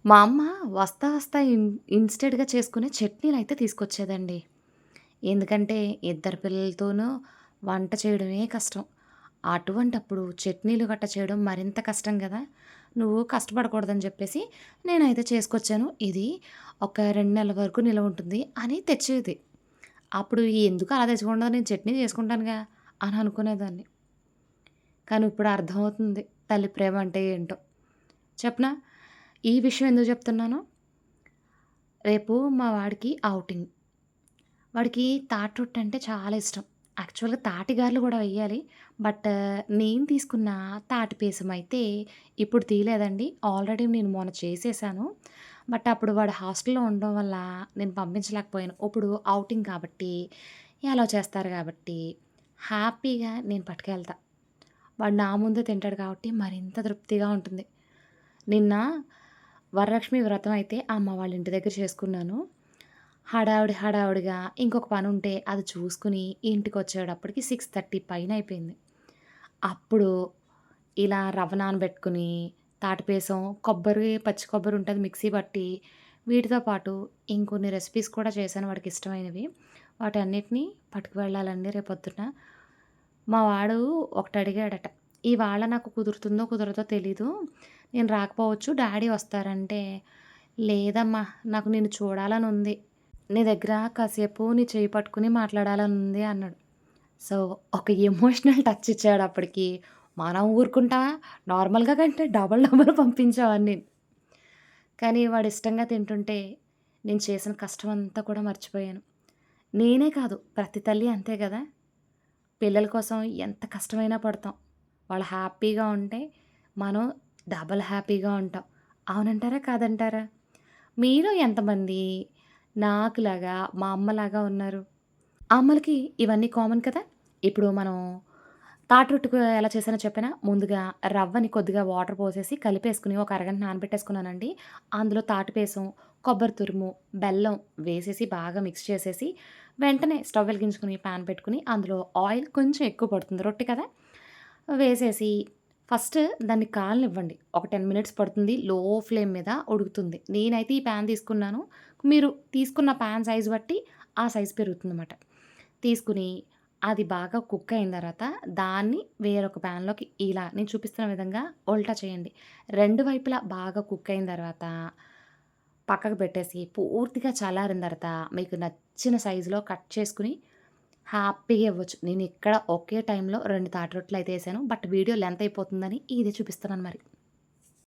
మా అమ్మ వస్తా వస్తా ఇన్‌స్టెంట్‌గా చేసుకునే చట్నీలయితే తీసుకొచ్చేదండి. ఎందుకంటే ఇద్దరు పిల్లలతోనూ వంట చేయడమే కష్టం. అటువంటప్పుడు చట్నీలు గట్టా చేయడం మరింత కష్టం గదా! నువ్వు కష్టపడకూడదని జెప్పేసి నేనైతే చేసుకొచ్చాను. ఇది ఒక 2 నెలల వరకు నిలవుంటుంది అని తెచ్చేది. అప్పుడు ఎందుకు అలా తెచ్చకుండా నేను చట్నీ చేసుకుంటానుగా అని అనుకునేదాన్ని. కానీ ఇప్పుడు అర్థమవుతుంది తల్లి ప్రేమ అంటే ఏంటో. చెప్పనా? ఈ విషయం ఎందుకు చెప్తున్నానో? రేపు మా వాడికి ఔటింగ్. వాడికి తాటి రొట్టె అంటే చాలా ఇష్టం. యాక్చువల్‌గా తాటిగారెలు గూడా వెయ్యాలి. బట్ నేను తీసుకున్న తాటి పేసమైతే ఇప్పుడు తీయలేదండి. ఆల్రెడీ నేను మొన్న చేసేసాను. బట్ అప్పుడు వాడు హాస్టల్‌లో ఉండడం వల్ల నేను పంపించలేకపోయాను. ఇప్పుడు ఔటింగ్ కాబట్టి ఎలో చేస్తారు గాబట్టి హ్యాపీగా నేను పట్టుకెళ్తా. వాడు నా ముందే తింటాడు కాబట్టి మరింత తృప్తిగా ఉంటుంది. నిన్న వరలక్ష్మి వ్రతం అయితే అమ్మ వాళ్ళ ఇంటి దగ్గర చేసుకున్నాను. హడావిడిగా ఇంకొక పనుంటే అది చూసుకొని ఇంటికొచ్చేటప్పటికి 6:30 పైనయిపోయింది. అప్పుడు ఇలా రవ్వ నానబెట్టుకొని, తాటిపేసం, పచ్చి కొబ్బరి ఉంటది మిక్సీ పట్టి, వీటితో పాటు ఇంకొన్ని రెసిపీస్ కూడా చేశాను వాడికిష్టమైనవి. వాటన్నిటిని పట్టుకు వెళ్ళాలండి రేపొద్దున. మా వాడు ఒకటడిగాడట. "ఇవాళ నాకు కుదురుతుందో, కుదరదో తెలీదు. నేను రాకపోవచ్చు. డాడీ వస్తారంటే" "లేదమ్మా! నాకు నిన్ను చూడాలనుంది. నీ దగ్గర కాసేపు నీ చెయ్యి పట్టుకొని మాట్లాడాలనుంది" అన్నాడు. సో, ఒక ఎమోషనల్ టచ్ ఇచ్చాడప్పటికి. మనం ఊరుకుంటామా? నార్మల్‌గా కంటే డబల్ డబల్ పంపించేవాడిని. కానీ వాడిష్టంగా తింటుంటే, నేను చేసిన కష్టమంతా కూడా మర్చిపోయాను. నేనే కాదు, ప్రతి తల్లి అంతే గదా! పిల్లల కోసం ఎంత కష్టమైనా పడతాం. వాళ్ళు హ్యాపీగా ఉంటే, మనం డబల్ హ్యాపీగా ఉంటాం. అవునంటారా? కాదంటారా? మీలో ఎంతమంది నాకులాగా, మా అమ్మలాగా ఉన్నారు? అమ్మలకి ఇవన్నీ కామన్ కదా! ఇప్పుడు మనం తాటి రొట్టెకు ఎలా చేశానో చెప్పానా? ముందుగా రవ్వని కొద్దిగా వాటర్ పోసేసి కలిపేసుకొని ఒక అరగంట నానబెట్టేసుకున్నానండి. అందులో తాటిపేసం, కొబ్బరి తురుము, బెల్లం వేసేసి బాగా మిక్స్ చేసేసి, వెంటనే స్టవ్ వెలిగించుకొని పాన్ పెట్టుకొని, అందులో ఆయిల్ కొంచెం ఎక్కువ పడుతుంది రొట్టె కదా! వేసేసి ఫస్ట్ దాన్ని కాలనివ్వండి. ఒక 10 మినిట్స్ పడుతుంది. లో ఫ్లేమ్ మీద ఉడుకుతుంది. నేనైతే ఈ పాన్ తీసుకున్నాను. మీరు తీసుకున్న పాన్ సైజ్ బట్టి ఆ సైజ్ పెరుగుతుందన్నమాట. తీసుకొని అది బాగా కుక్ అయిన తర్వాత దాన్ని వేరొక పాన్‌లోకి ఇలా నేను చూపిస్తున్న విధంగా ఉల్టా చేయండి. 2 వైపులా బాగా కుక్ అయిన తర్వాత పక్కకు పెట్టేసి పూర్తిగా చల్లారిన తర్వాత మీకు నచ్చిన సైజులో కట్ చేసుకొని హ్యాపీగా ఇవ్వచ్చు. నేనిక్కడ ఒకే టైంలో 2 తాటి రొట్టెలయితే ఏసాను. బట్ వీడియో లెంత్ అయిపోతుందని ఇది చూపిస్తున్నాను మరి.